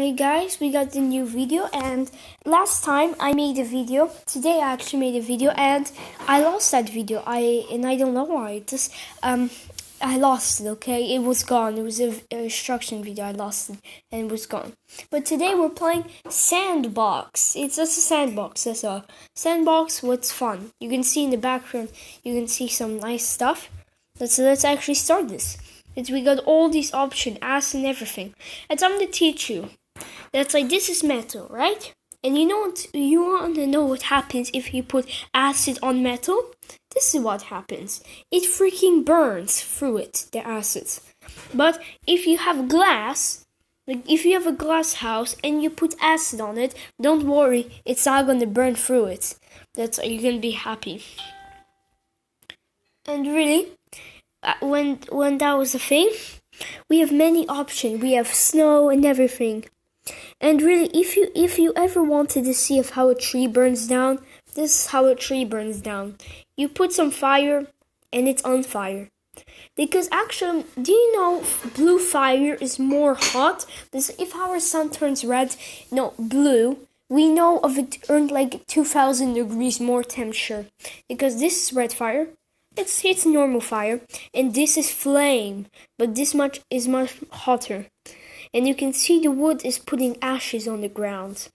Hi guys, we got the new video, and last time I made a video. Today I actually made a video and I lost that video. I don't know why. I lost it, okay? It was gone. It was a instruction video. I lost it and it was gone. But today we're playing Sandbox. It's just a sandbox, that's all. Sandbox, what's fun? You can see in the background, you can see some nice stuff. Let's actually start this. We got all these options, ass and everything. And I'm gonna teach you. That's like, this is metal, right? And you want to know what happens if you put acid on metal? This is what happens. It freaking burns through it, the acid. But if you have glass, like if you have a glass house and you put acid on it, don't worry, it's not gonna burn through it. You're gonna be happy. And really, when that was a thing, we have many options. We have snow and everything. And really, if you ever wanted to see how a tree burns down, this is how a tree burns down. You put some fire and it's on fire. Because actually, do you know blue fire is more hot? If our sun turns red, blue, we know of it earned like 2000 degrees more temperature. Because this is red fire. It's normal fire, and this is flame, but this much is much hotter. And you can see the wood is putting ashes on the ground.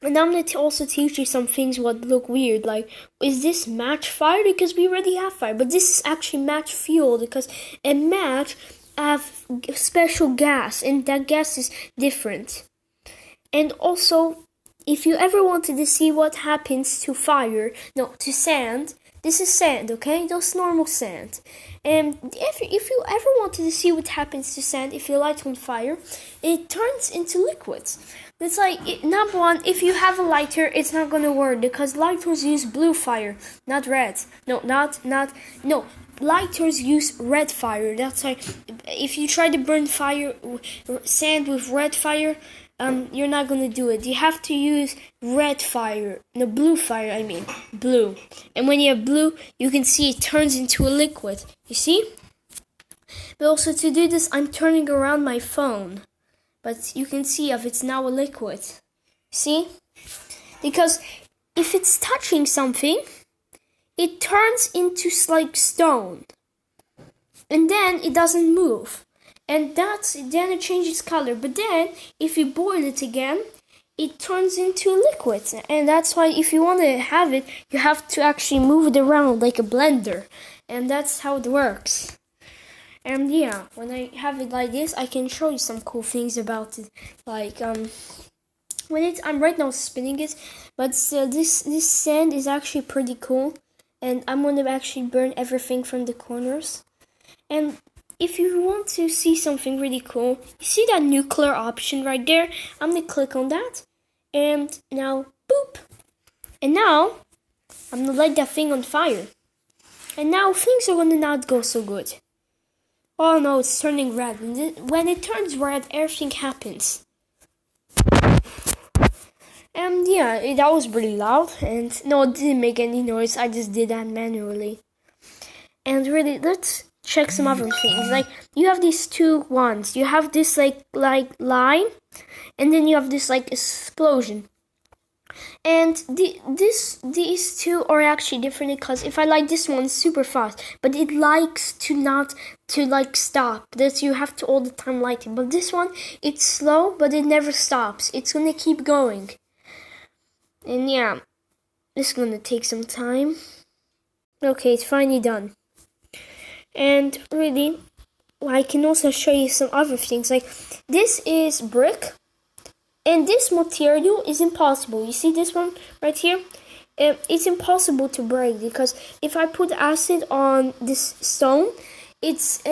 And I'm going to also teach you some things what look weird, like, is this match fire? Because we already have fire, but this is actually match fuel, because a match have special gas, and that gas is different. And also, if you ever wanted to see what happens to to sand, this is sand, okay? Just normal sand. And if you ever wanted to see what happens to sand, if you light on fire, it turns into liquids. That's like, number one, if you have a lighter, it's not gonna work because lighters use blue fire, not red. Lighters use red fire. That's like, if you try to burn sand with red fire, you're not gonna do it. You have to use blue fire, I mean, blue. And when you have blue, you can see it turns into a liquid, you see? But also to do this, I'm turning around my phone. But you can see if it's now a liquid, see? Because if it's touching something, it turns into like stone. And then it doesn't move. And then it changes color. But then, if you boil it again, it turns into a liquid. And that's why if you want to have it, you have to actually move it around like a blender. And that's how it works. And yeah, when I have it like this, I can show you some cool things about it. Like, I'm right now spinning it. But this sand is actually pretty cool. And I'm going to actually burn everything from the corners. And if you want to see something really cool, you see that nuclear option right there? I'm going to click on that. And now, boop. And now, I'm going to light that thing on fire. And now things are going to not go so good. Oh no, it's turning red. When it turns red, everything happens. And yeah, that was really loud. And no, it didn't make any noise. I just did that manually. And really, let's check some other things. Like, you have these two ones. You have this like line, and then you have this like explosion. And these two are actually different because if I like this one super fast, but it likes to stop. That you have to all the time light it. But this one, it's slow, but it never stops. It's gonna keep going. And yeah, this is gonna take some time. Okay, it's finally done. And really, I can also show you some other things. Like, this is brick. And this material is impossible. You see this one right here? It's impossible to break because if I put acid on this stone, this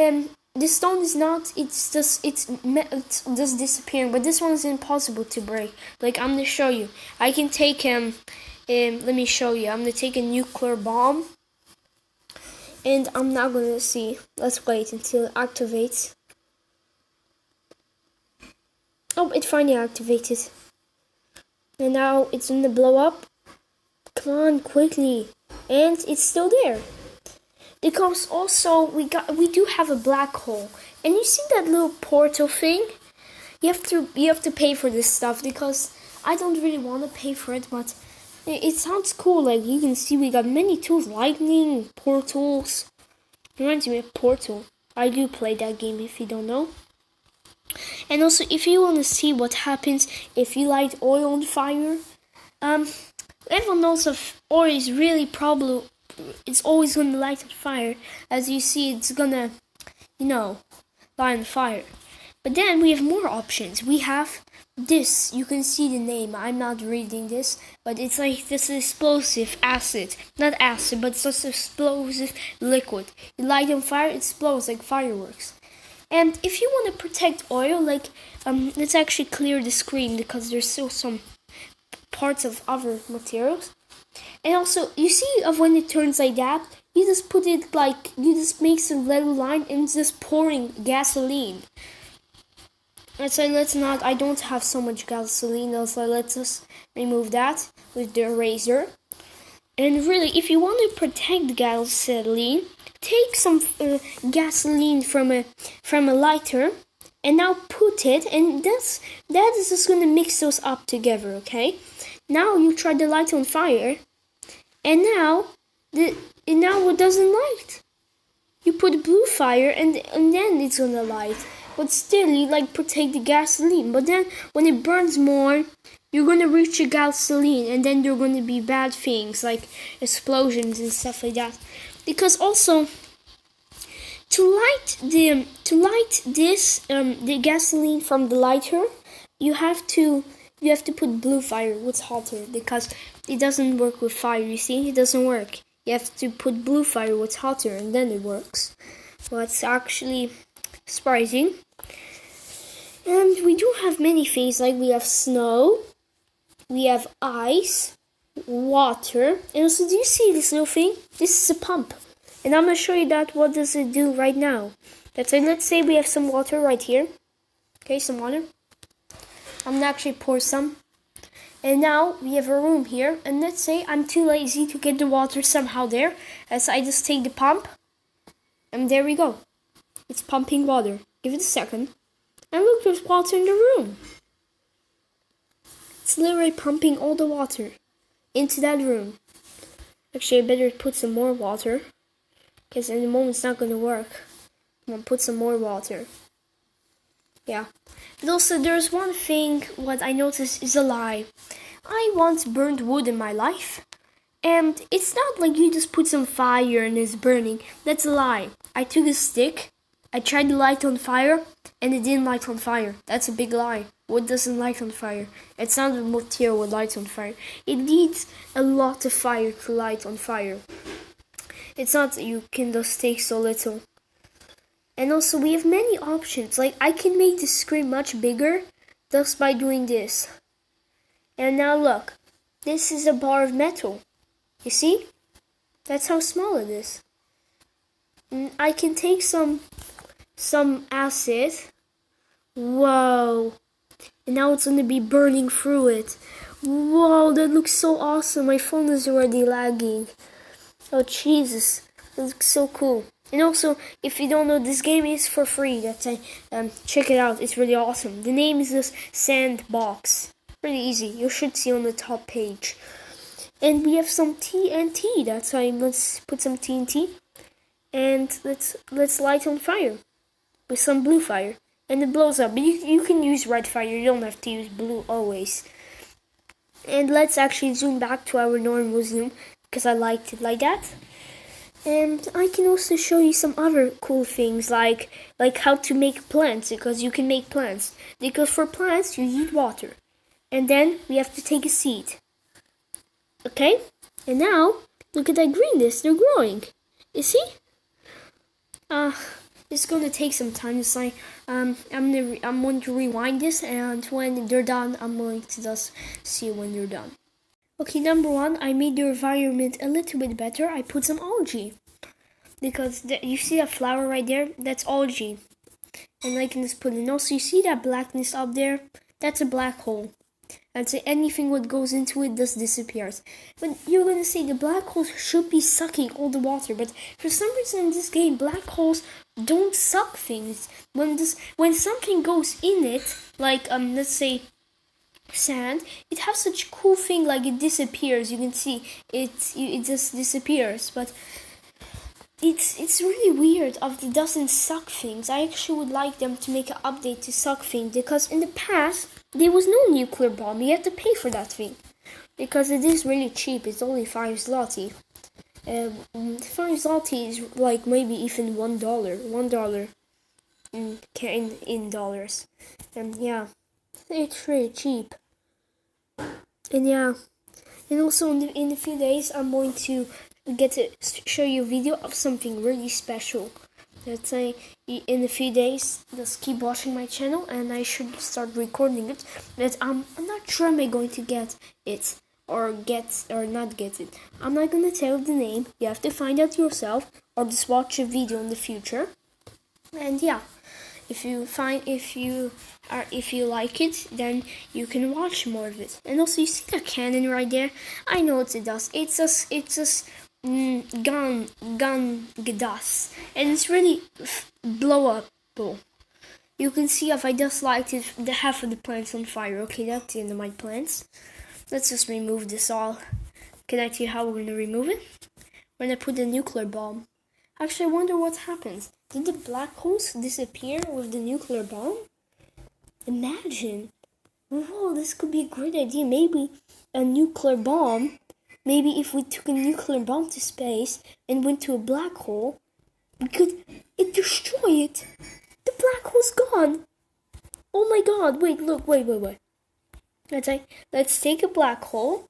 stone is not. It's just disappearing. But this one is impossible to break. Like, I'm gonna show you. I can take let me show you. I'm gonna take a nuclear bomb, and I'm not gonna see. Let's wait until it activates. Oh, it finally activated. And now it's gonna blow up. Come on, quickly. And it's still there. Because also we do have a black hole. And you see that little portal thing? you have to pay for this stuff because I don't really want to pay for it, but it sounds cool. Like you can see, we got many tools, lightning, portals. Reminds me of Portal. I do play that game if you don't know. And also, if you want to see what happens if you light oil on fire, everyone knows if oil is really probably, it's always going to light on fire. As you see, it's gonna, light on fire. But then we have more options. We have this. You can see the name. I'm not reading this, but it's like this explosive acid. Not acid, but it's just explosive liquid. You light on fire, it explodes like fireworks. And if you want to protect oil, let's actually clear the screen because there's still some parts of other materials. And also, you see when it turns like that, you just put it you just make some little line and just pouring gasoline. Let's say I don't have so much gasoline, so let's just remove that with the eraser. And really, if you want to protect gasoline, take some gasoline from a lighter and now put it, and that is just gonna mix those up together, okay? Now you try the light on fire, and now it doesn't light. You put blue fire, and then it's gonna light. But still, you protect the gasoline. But then, when it burns more, you're gonna reach the gasoline, and then there are gonna be bad things like explosions and stuff like that. Because also, to light the gasoline from the lighter, you have to put blue fire, what's hotter, because it doesn't work with fire. You see, it doesn't work. You have to put blue fire, what's hotter, and then it works. Well, it's actually surprising. And we do have many things, like we have snow, we have ice, water, and also, do you see this little thing? This is a pump, and I'm going to show you what does it do right now. Let's say we have some water right here. Okay, some water. I'm going to actually pour some. And now we have a room here, and let's say I'm too lazy to get the water somehow there, as I just take the pump, and there we go. It's pumping water. Give it a second. And look, there's water in the room. It's literally pumping all the water into that room. Actually, I better put some more water, because in the moment it's not going to work. I'm going to put some more water. Yeah. But also, there's one thing what I noticed is a lie. I once burned wood in my life. And it's not like you just put some fire and it's burning. That's a lie. I took a stick, I tried to light on fire, and it didn't light on fire. That's a big lie. Wood doesn't light on fire. It's not a material that lights on fire. It needs a lot of fire to light on fire. It's not that you can just take so little. And also, we have many options. Like, I can make the screen much bigger just by doing this. And now look, this is a bar of metal. You see? That's how small it is. And I can take some acid. Whoa. And now it's going to be burning through it. Whoa, that looks so awesome. My phone is already lagging. Oh, Jesus. That looks so cool. And also, if you don't know, this game is for free. Check it out. It's really awesome. The name is just Sandbox. Pretty easy. You should see on the top page. And we have some TNT. That's why let's put some TNT. And let's light on fire with some blue fire. And it blows up. But you can use red fire. You don't have to use blue always. And let's actually zoom back to our normal zoom, because I liked it like that. And I can also show you some other cool things, like how to make plants, because you can make plants. Because for plants, you need water. And then we have to take a seed. Okay? And now, look at that greenness, they're growing. You see? It's going to take some time. It's like, I'm going to rewind this, and when they're done, I'm going to just see when they're done. Okay, number one, I made the environment a little bit better. I put some algae. Because you see that flower right there? That's algae. And I can just put it. Also, you see that blackness up there? That's a black hole. And so anything what goes into it just disappears. But you're going to say the black holes should be sucking all the water. But for some reason in this game, black holes don't suck things. When something goes in it, like let's say sand, it has such cool thing like it disappears. You can see it just disappears, but it's really weird of it doesn't suck things. I actually would like them to make an update to suck things, because in the past there was no nuclear bomb. You had to pay for that thing because it is really cheap. It's only 5 zloty. 5 zloty is like maybe even $1 in dollars, and yeah, it's really cheap. And yeah, and also in a few days I'm going to get to show you a video of something really special. Let's say in a few days, just keep watching my channel and I should start recording it. But I'm not sure am I going to get it or not get it. I'm not gonna tell the name. You have to find out yourself or just watch a video in the future. And yeah, if you like it, then you can watch more of it. And also, you see that cannon right there? I know what it does. It's just gun gas, and it's really blowable. You can see if I just lighted the half of the plants on fire. Okay, that's the end of my plants. Let's just remove this all. Can I tell you how we're gonna remove it? We're gonna put the nuclear bomb. Actually, I wonder what happens. Did the black holes disappear with the nuclear bomb? Imagine. Whoa, this could be a great idea. Maybe a nuclear bomb. Maybe if we took a nuclear bomb to space and went to a black hole, we could destroy it. The black hole's gone. Oh my god, wait. Let's take a black hole.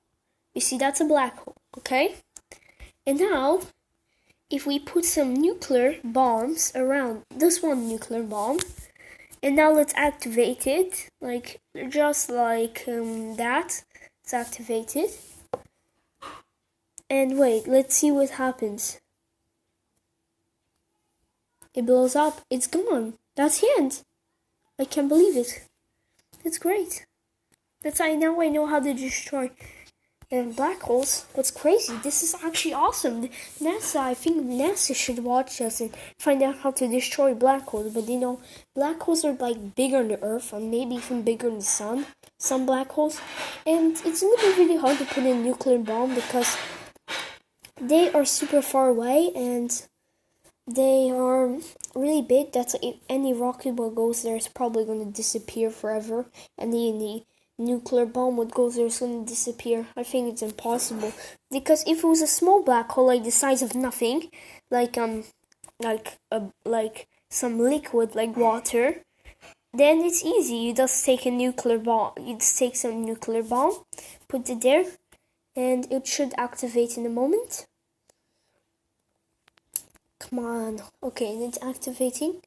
You see, that's a black hole, okay? And now, if we put some nuclear bombs around this one nuclear bomb, and now let's activate it, just like that. It's activated. And wait, let's see what happens. It blows up. It's gone. That's the end. I can't believe it. It's great. Now I know how to destroy black holes. What's crazy? This is actually awesome. I think NASA should watch us and find out how to destroy black holes. But black holes are like bigger than the Earth, and maybe even bigger than the Sun. Some black holes, and it's gonna be really hard to put in a nuclear bomb because they are super far away and they are really big. That's if any rocket that goes there is probably gonna disappear forever, and any nuclear bomb would go there is gonna disappear. I think it's impossible because if it was a small black hole like the size of nothing, like some liquid like water, then it's easy. You just take a nuclear bomb. You just take some nuclear bomb, put it there, and it should activate in a moment. Come on. Okay, and it's activating.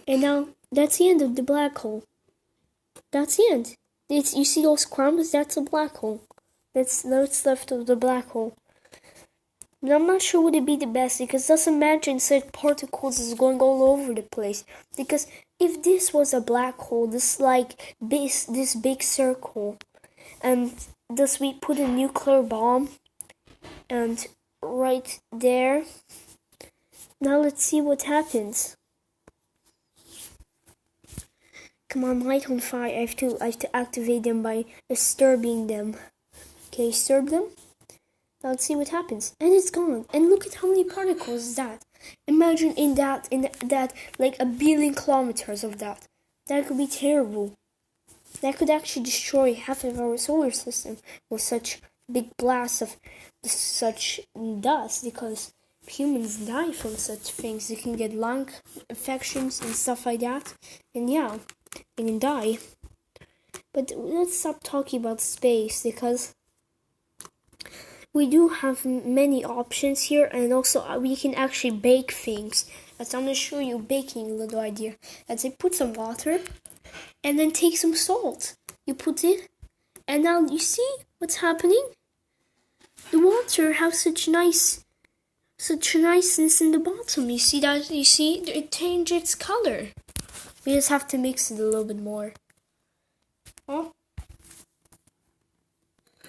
And now that's the end of the black hole. That's the end. You see those crumbs? That's a black hole. That's left of the black hole. But I'm not sure would it be the best, because just imagine such particles is going all over the place. Because if this was a black hole, this big circle, and thus we put a nuclear bomb, and right there. Now let's see what happens. Come on, light on fire. I have to activate them by disturbing them. Okay, disturb them. Now let's see what happens. And it's gone. And look at how many particles is that. Imagine in that like 1 billion kilometers of that. That could be terrible. That could actually destroy half of our solar system with such big blasts of such dust, because humans die from such things. They can get lung infections and stuff like that. And yeah, they can die. But let's stop talking about space, because we do have many options here, and also we can actually bake things. I'm going to show you baking a little idea. Let's say put some water and then take some salt. You put it, and now you see what's happening? The water has such niceness in the bottom. You see that? You see it changed its color. We just have to mix it a little bit more. Oh.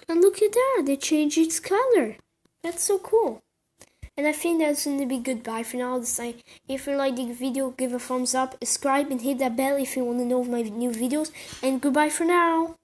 And look at that, it changed its color. That's so cool. And I think that's gonna be goodbye for now. If you like the video, give a thumbs up, subscribe, and hit that bell if you want to know of my new videos. And goodbye for now.